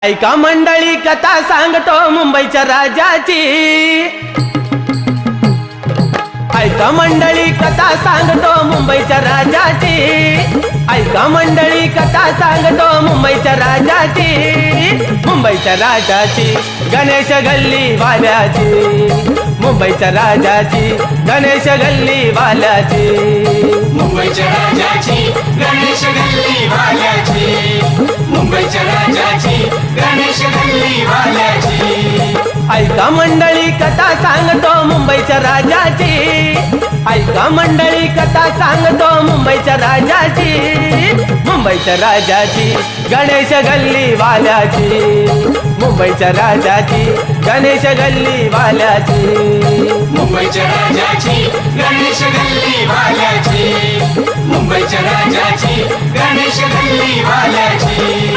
ऐका मंडळी कथा सांगतो मुंबईच्या राजाची। ऐका मंडळी कथा सांगतो मुंबईच्या राजाची। ऐका मंडळी कथा सांगतो मुंबईच्या राजाची। मुंबईच्या राजाची गणेश गल्ली वाल्याची। मुंबईच्या राजाची गणेश गल्ली वाल्याची। मुंबईच्या राजाची गणेश गल्ली वाल्याची। मुंबईच्या राजाची गणेश गल्ली वाल्याची। ऐका मंडळी कथा सांगतो मुंबईच्या राजाची। ऐका मंडळी कथा सांगतो मुंबईच्या राजाची। मुंबईच्या राजाची गणेश गल्ली वाल्याची। मुंबईच्या राजाची गणेश गल्ली वाल्याची। मुंबईच्या राजाची गणेश गल्ली वाल्याची। मुंबईच्या राजाची गणेश गल्ली वाल्याची।